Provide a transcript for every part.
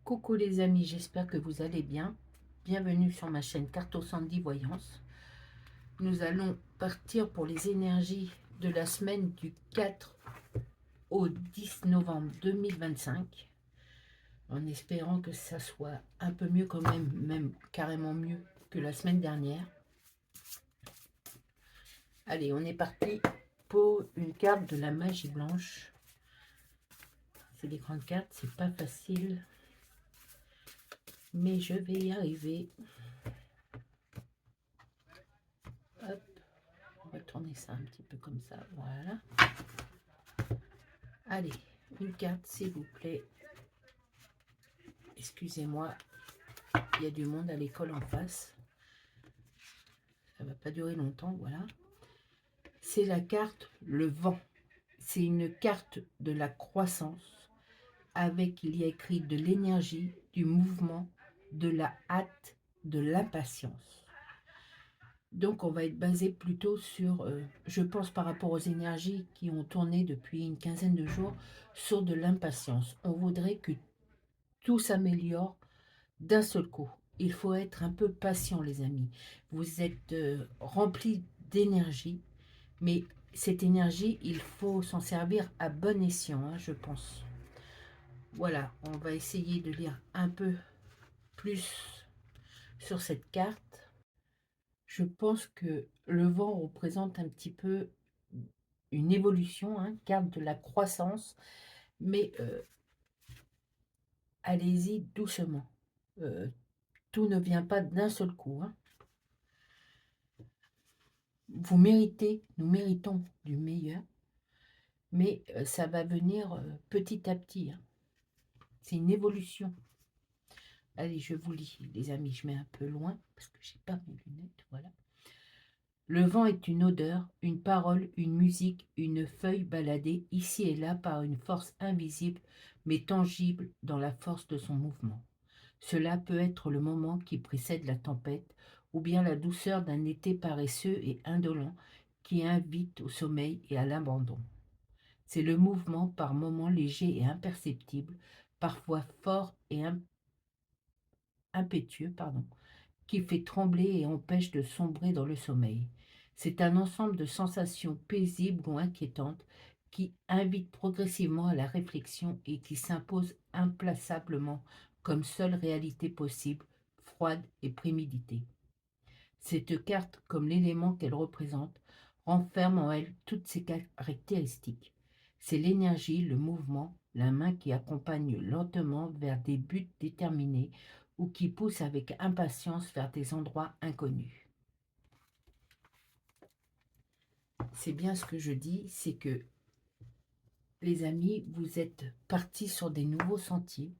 Coucou les amis, j'espère que vous allez bien. Bienvenue sur ma chaîne Carto Sandy Voyance. Nous allons partir pour les énergies de la semaine du 4 au 10 novembre 2025. En espérant que ça soit un peu mieux quand même carrément mieux que la semaine dernière. Allez, on est parti pour une carte de la magie blanche. C'est des grandes cartes, c'est pas facile. Mais je vais y arriver. Hop. On va tourner ça un petit peu comme ça, voilà. Allez, une carte s'il vous plaît. Excusez-moi, il y a du monde à l'école en face. Ça va pas durer longtemps, voilà. C'est la carte le vent. C'est une carte de la croissance avec, il y a écrit de l'énergie, du mouvement, de la hâte, de l'impatience. Donc on va être basé plutôt sur, je pense par rapport aux énergies qui ont tourné depuis une quinzaine de jours, sur de l'impatience. On voudrait que tout s'améliore d'un seul coup. Il faut être un peu patient les amis. Vous êtes remplis d'énergie, mais cette énergie, il faut s'en servir à bon escient, hein, je pense. Voilà, on va essayer de lire un peu plus sur cette carte. Je pense que le vent représente un petit peu une évolution, hein, carte de la croissance, mais allez-y doucement. Tout ne vient pas d'un seul coup. Hein. Vous méritez, nous méritons du meilleur, mais ça va venir petit à petit. Hein. C'est une évolution. Allez, je vous lis, les amis, je mets un peu loin, parce que j'ai pas mes lunettes, voilà. Le vent est une odeur, une parole, une musique, une feuille baladée ici et là par une force invisible, mais tangible dans la force de son mouvement. Cela peut être le moment qui précède la tempête, ou bien la douceur d'un été paresseux et indolent qui invite au sommeil et à l'abandon. C'est le mouvement par moments léger et imperceptible, parfois fort et impétueux, qui fait trembler et empêche de sombrer dans le sommeil. C'est un ensemble de sensations paisibles ou inquiétantes qui invite progressivement à la réflexion et qui s'impose implacablement comme seule réalité possible, froide et préméditée. Cette carte, comme l'élément qu'elle représente, renferme en elle toutes ses caractéristiques. C'est l'énergie, le mouvement, la main qui accompagne lentement vers des buts déterminés ou qui pousse avec impatience vers des endroits inconnus. C'est bien ce que je dis, c'est que, les amis, vous êtes partis sur des nouveaux sentiers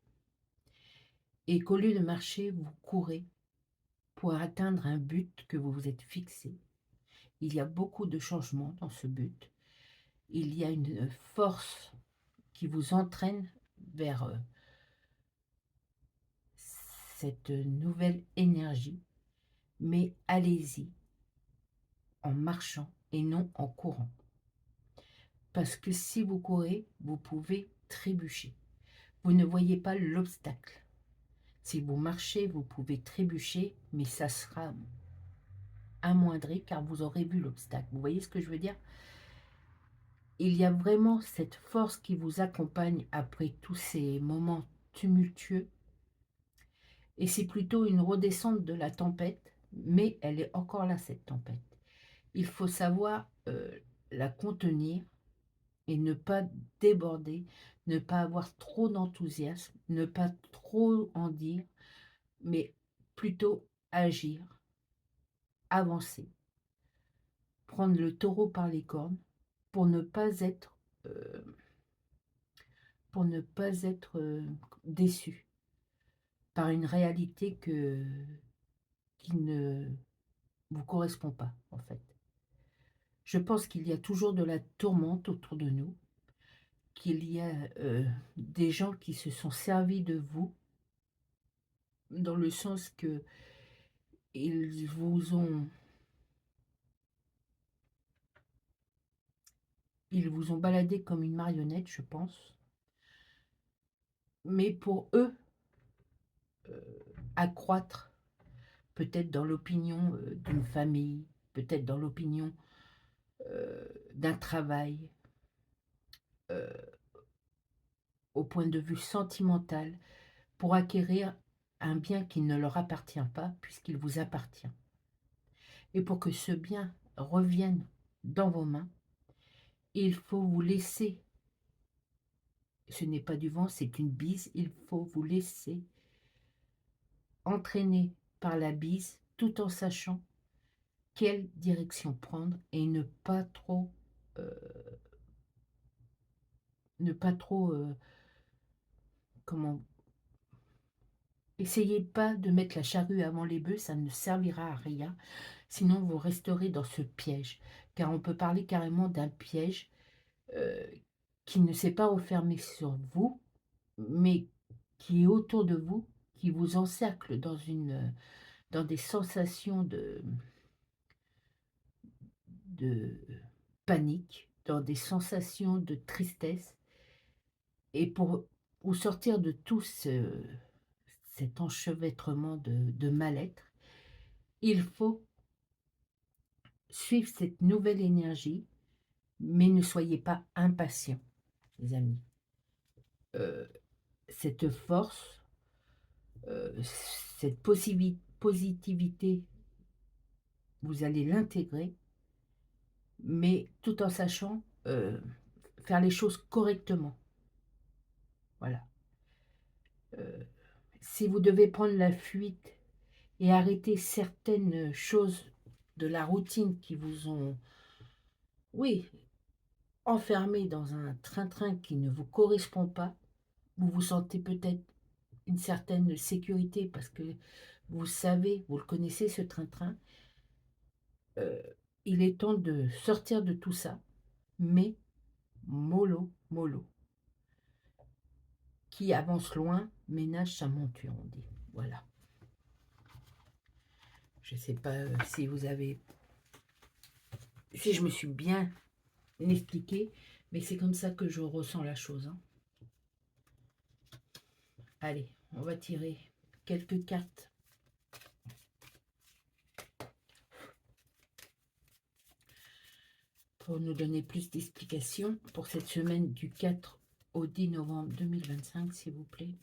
et qu'au lieu de marcher, vous courez pour atteindre un but que vous vous êtes fixé. Il y a beaucoup de changements dans ce but. Il y a une force qui vous entraîne vers cette nouvelle énergie, mais allez-y en marchant et non en courant. Parce que si vous courez, vous pouvez trébucher. Vous ne voyez pas l'obstacle. Si vous marchez, vous pouvez trébucher, mais ça sera amoindri car vous aurez vu l'obstacle. Vous voyez ce que je veux dire? Il y a vraiment cette force qui vous accompagne après tous ces moments tumultueux. Et c'est plutôt une redescente de la tempête, mais elle est encore là, cette tempête. Il faut savoir la contenir et ne pas déborder, ne pas avoir trop d'enthousiasme, ne pas trop en dire, mais plutôt agir, avancer, prendre le taureau par les cornes pour ne pas être, euh, déçu par une réalité qui ne vous correspond pas, en fait. Je pense qu'il y a toujours de la tourmente autour de nous, qu'il y a des gens qui se sont servis de vous, dans le sens que ils vous ont baladé comme une marionnette, je pense. Mais pour eux, accroître, peut-être dans l'opinion d'une famille, peut-être dans l'opinion d'un travail, au point de vue sentimental, pour acquérir un bien qui ne leur appartient pas, puisqu'il vous appartient. Et pour que ce bien revienne dans vos mains, il faut vous laisser, ce n'est pas du vent, c'est une bise, il faut vous laisser entraîner par la bise, tout en sachant quelle direction prendre et euh, ne pas trop, comment, essayez pas de mettre la charrue avant les bœufs, ça ne servira à rien, sinon vous resterez dans ce piège, car on peut parler carrément d'un piège euh, qui ne s'est pas refermé sur vous, mais qui est autour de vous, qui vous encercle dans des sensations de panique, dans des sensations de tristesse. Et pour vous sortir de tout cet enchevêtrement de mal-être, il faut suivre cette nouvelle énergie, mais ne soyez pas impatients, les amis. Cette force, cette positivité, vous allez l'intégrer, mais tout en sachant faire les choses correctement. Voilà. Si vous devez prendre la fuite et arrêter certaines choses de la routine qui vous ont, oui, enfermé dans un train-train qui ne vous correspond pas, vous vous sentez peut-être une certaine sécurité parce que vous savez, vous le connaissez ce train-train, euh, il est temps de sortir de tout ça, mais mollo, mollo. Qui avance loin, ménage sa monture, on dit. Voilà. Je ne sais pas si vous avez... Si je me suis bien expliqué, mais c'est comme ça que je ressens la chose. Hein. Allez, on va tirer quelques cartes. Pour nous donner plus d'explications pour cette semaine du 4 au 10 novembre 2025, s'il vous plaît.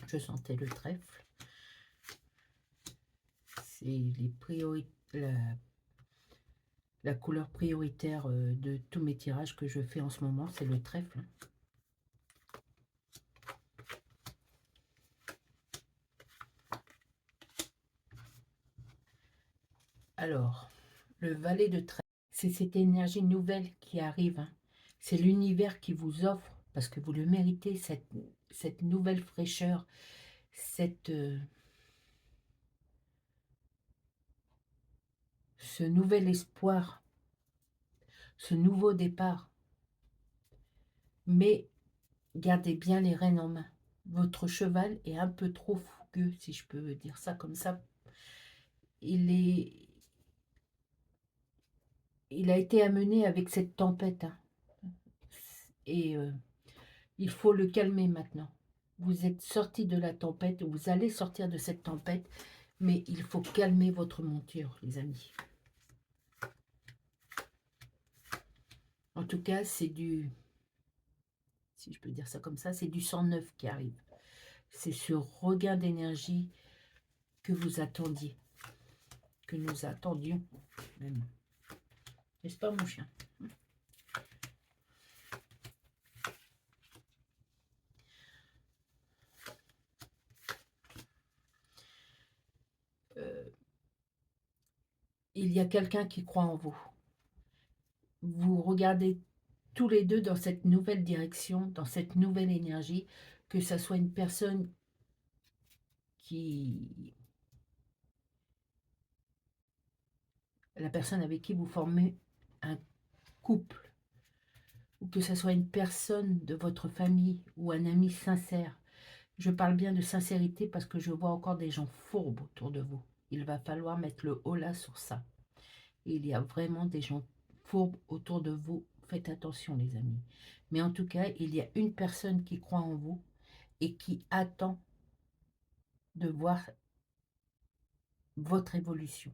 Je sentais le trèfle. C'est les priorités, la couleur prioritaire de tous mes tirages que je fais en ce moment, c'est le trèfle. Alors, le valet de trèfle, c'est cette énergie nouvelle qui arrive. Hein. C'est l'univers qui vous offre, parce que vous le méritez, cette nouvelle fraîcheur, ce nouvel espoir, ce nouveau départ. Mais gardez bien les rênes en main. Votre cheval est un peu trop fougueux, si je peux dire ça comme ça. Il a été amené avec cette tempête. Hein. Et il faut le calmer maintenant. Vous êtes sorti de la tempête, vous allez sortir de cette tempête, mais il faut calmer votre monture, les amis. En tout cas, c'est du, si je peux dire ça comme ça, c'est du sang neuf qui arrive. C'est ce regain d'énergie que vous attendiez, que nous attendions même. N'est-ce pas, mon chien? Il y a quelqu'un qui croit en vous. Vous regardez tous les deux dans cette nouvelle direction, dans cette nouvelle énergie, que ça soit une personne la personne avec qui vous formez un couple, ou que ce soit une personne de votre famille ou un ami sincère. Je parle bien de sincérité parce que je vois encore des gens fourbes autour de vous. Il va falloir mettre le haut là sur ça. Il y a vraiment des gens fourbes autour de vous. Faites attention, les amis. Mais en tout cas, il y a une personne qui croit en vous et qui attend de voir votre évolution.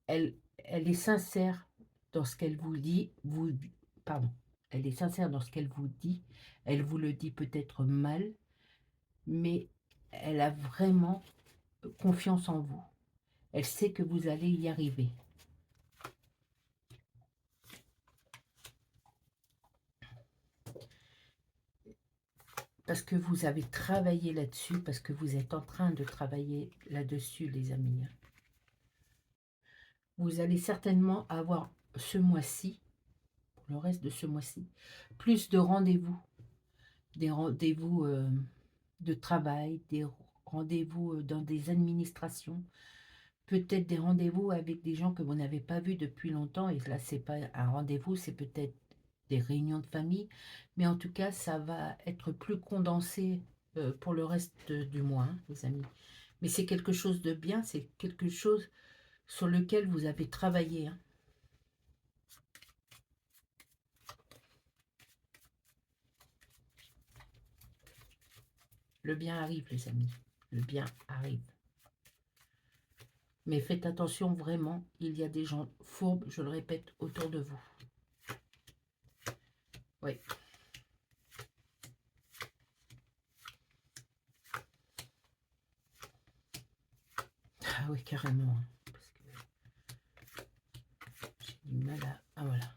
Elle est sincère dans ce qu'elle vous dit. Pardon. Elle est sincère dans ce qu'elle vous dit. Elle vous le dit peut-être mal, mais elle a vraiment confiance en vous. Elle sait que vous allez y arriver. Parce que vous avez travaillé là-dessus, parce que vous êtes en train de travailler là-dessus, les amis. Vous allez certainement avoir ce mois-ci, pour le reste de ce mois-ci, plus de rendez-vous. Des rendez-vous de travail, des rendez-vous dans des administrations, peut-être des rendez-vous avec des gens que vous n'avez pas vus depuis longtemps. Et là, c'est pas un rendez-vous, c'est peut-être des réunions de famille. Mais en tout cas, ça va être plus condensé pour le reste du mois, hein, les amis. Mais c'est quelque chose de bien, c'est quelque chose sur lequel vous avez travaillé. Hein. Le bien arrive, les amis. Le bien arrive. Mais faites attention, vraiment, il y a des gens fourbes, je le répète, autour de vous. Oui. Ah oui, carrément. Hein, parce que j'ai du mal à... Ah voilà.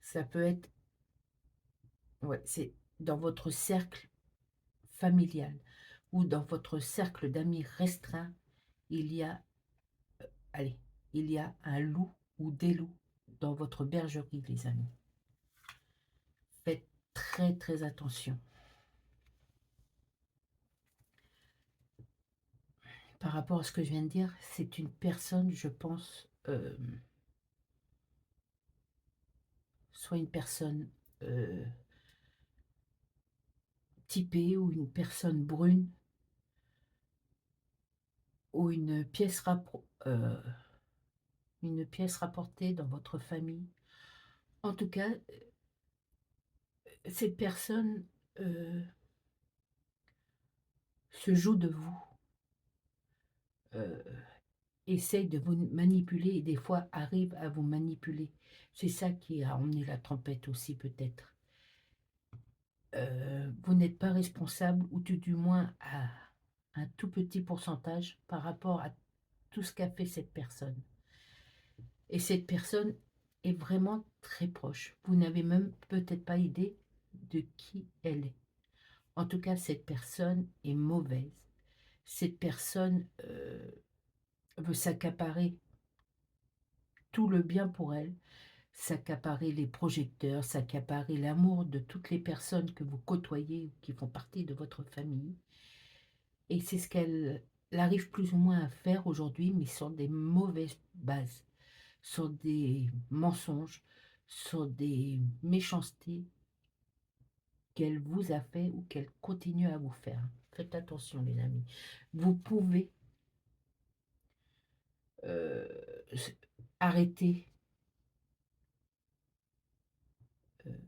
Ça peut être... Ouais, c'est dans votre cercle familial ou dans votre cercle d'amis restreint, il y a... allez, il y a un loup ou des loups dans votre bergerie, les amis. Faites très très attention. Par rapport à ce que je viens de dire, c'est une personne, je pense, soit une personne typée ou une personne brune ou une pièce rapportée dans votre famille. En tout cas, cette personne se joue de vous, euh, essaye de vous manipuler et des fois arrive à vous manipuler. C'est ça qui a emmené la tempête aussi peut-être. Vous n'êtes pas responsable, ou tout du moins à un tout petit pourcentage par rapport à tout ce qu'a fait cette personne. Et cette personne est vraiment très proche. Vous n'avez même peut-être pas idée de qui elle est. En tout cas, cette personne est mauvaise. Cette personne veut s'accaparer tout le bien pour elle, s'accaparer les projecteurs, s'accaparer l'amour de toutes les personnes que vous côtoyez, qui font partie de votre famille. Et c'est ce qu'elle arrive plus ou moins à faire aujourd'hui, mais sur des mauvaises bases, sur des mensonges, sur des méchancetés qu'elle vous a fait ou qu'elle continue à vous faire. Faites attention, les amis. Vous pouvez euh, arrêter euh,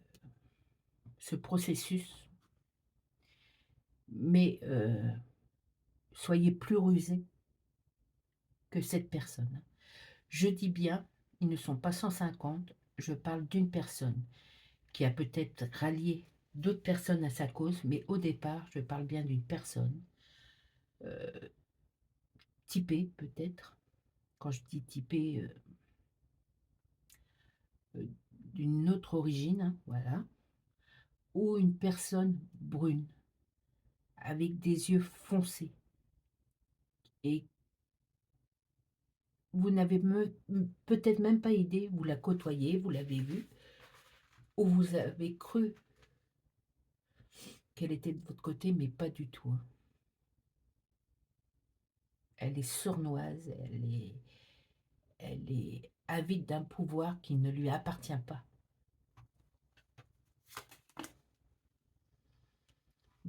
ce processus, mais soyez plus rusés que cette personne. Je dis bien, ils ne sont pas 150, je parle d'une personne qui a peut-être rallié d'autres personnes à sa cause, mais au départ, je parle bien d'une personne euh, typée peut-être. Quand je dis typée, d'une autre origine, hein, voilà, ou une personne brune, avec des yeux foncés, et vous n'avez peut-être même pas idée, vous la côtoyez, vous l'avez vue, ou vous avez cru qu'elle était de votre côté, mais pas du tout. Hein. Elle est sournoise, elle est avide d'un pouvoir qui ne lui appartient pas.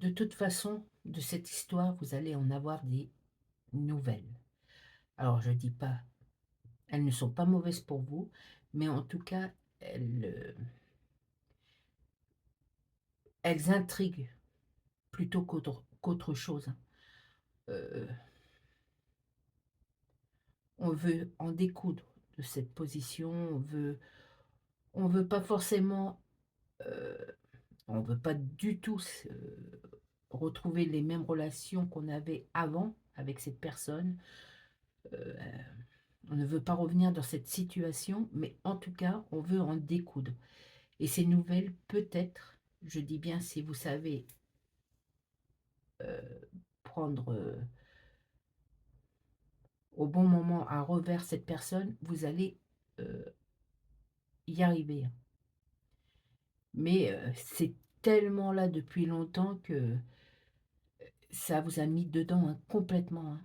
de toute façon, de cette histoire, vous allez en avoir des nouvelles. Alors, je ne dis pas, elles ne sont pas mauvaises pour vous, mais en tout cas, elles intriguent plutôt qu'autre chose, hein. Euh, on veut en découdre de cette position, on veut pas forcément, euh, on veut pas du tout retrouver les mêmes relations qu'on avait avant avec cette personne. Euh, on ne veut pas revenir dans cette situation, mais en tout cas, on veut en découdre. Et ces nouvelles, peut-être, je dis bien si vous savez euh, prendre au bon moment à revers cette personne, vous allez euh, y arriver. Mais c'est tellement là depuis longtemps que ça vous a mis dedans, hein, complètement, hein.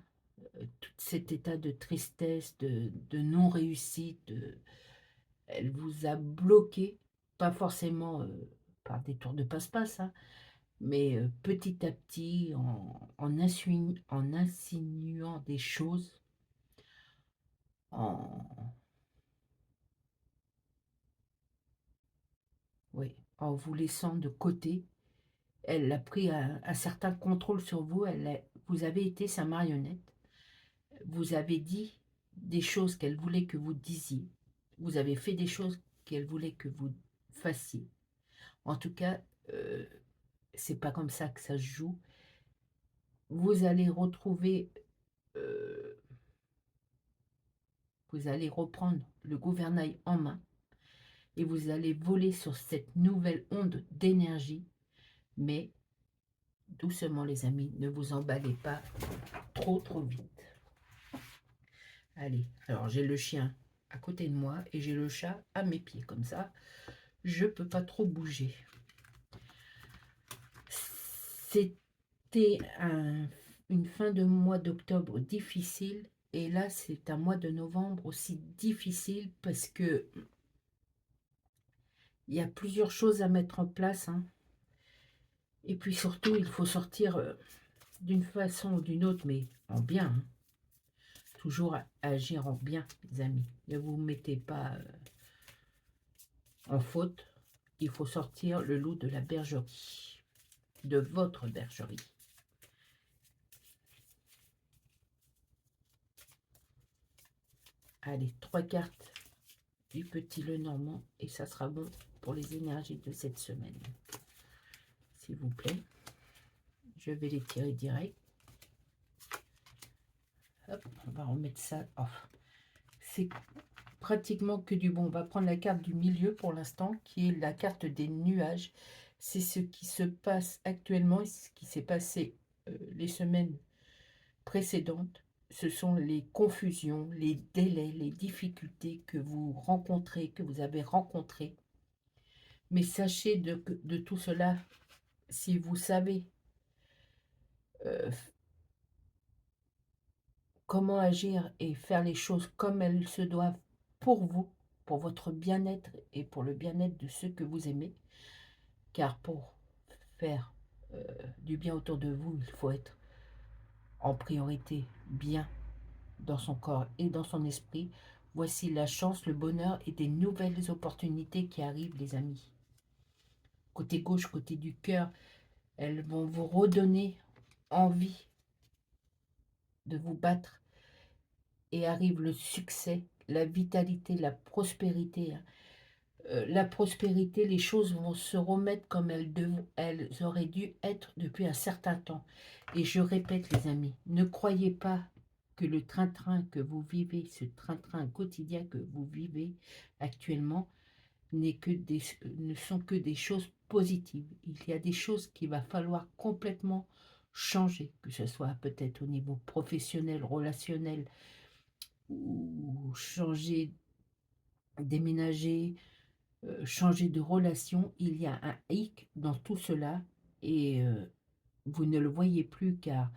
Tout cet état de tristesse, de non-réussite, elle vous a bloqué, pas forcément par des tours de passe-passe, hein, mais petit à petit, en insinuant des choses, en, oui, en vous laissant de côté. Elle a pris un certain contrôle sur vous, vous avez été sa marionnette. Vous avez dit des choses qu'elle voulait que vous disiez. Vous avez fait des choses qu'elle voulait que vous fassiez. En tout cas, c'est pas comme ça que ça se joue. Vous allez retrouver, euh, vous allez reprendre le gouvernail en main et vous allez voler sur cette nouvelle onde d'énergie. Mais doucement, les amis, ne vous emballez pas trop vite. Allez, alors j'ai le chien à côté de moi et j'ai le chat à mes pieds. Comme ça, je ne peux pas trop bouger. C'était une fin de mois d'octobre difficile. Et là, c'est un mois de novembre aussi difficile parce que il y a plusieurs choses à mettre en place, hein. Et puis surtout, il faut sortir d'une façon ou d'une autre, mais en bien, hein. Toujours agir en bien, les amis. Ne vous mettez pas en faute. Il faut sortir le loup de la bergerie, de votre bergerie. Allez, 3 cartes du petit Lenormand et ça sera bon pour les énergies de cette semaine. S'il vous plaît, je vais les tirer direct. Hop, on va remettre ça. Oh, c'est pratiquement que du bon. On va prendre la carte du milieu pour l'instant, qui est la carte des nuages. C'est ce qui se passe actuellement et ce qui s'est passé les semaines précédentes. Ce sont les confusions, les délais, les difficultés que vous rencontrez, que vous avez rencontrées. Mais sachez de tout cela, si vous savez euh, comment agir et faire les choses comme elles se doivent pour vous, pour votre bien-être et pour le bien-être de ceux que vous aimez, car pour faire du bien autour de vous, il faut être en priorité bien dans son corps et dans son esprit. Voici la chance, le bonheur et des nouvelles opportunités qui arrivent, les amis. Côté gauche, côté du cœur, elles vont vous redonner envie de vous battre et arrive le succès, la vitalité, la prospérité, hein. La prospérité, les choses vont se remettre comme elles auraient dû être depuis un certain temps. Et je répète, les amis, ne croyez pas que le train-train que vous vivez, ce train-train quotidien que vous vivez actuellement, ne sont que des choses positives. Il y a des choses qu'il va falloir complètement changer, que ce soit peut-être au niveau professionnel, relationnel, ou changer, déménager, changer de relation. Il y a un hic dans tout cela et vous ne le voyez plus car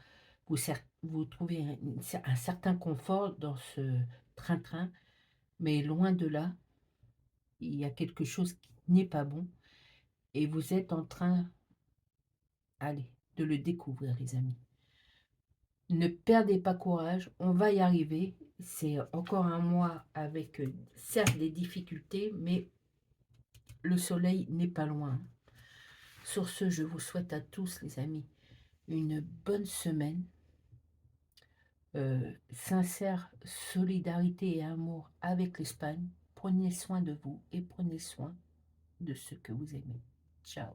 vous trouvez un certain confort dans ce train-train, mais loin de là, il y a quelque chose qui n'est pas bon et vous êtes en train, allez, de le découvrir, les amis. Ne perdez pas courage, on va y arriver. C'est encore un mois avec certes des difficultés, mais le soleil n'est pas loin. Sur ce, je vous souhaite à tous, les amis, une bonne semaine. Sincère solidarité et amour avec l'Espagne. Prenez soin de vous et prenez soin de ceux que vous aimez. Ciao.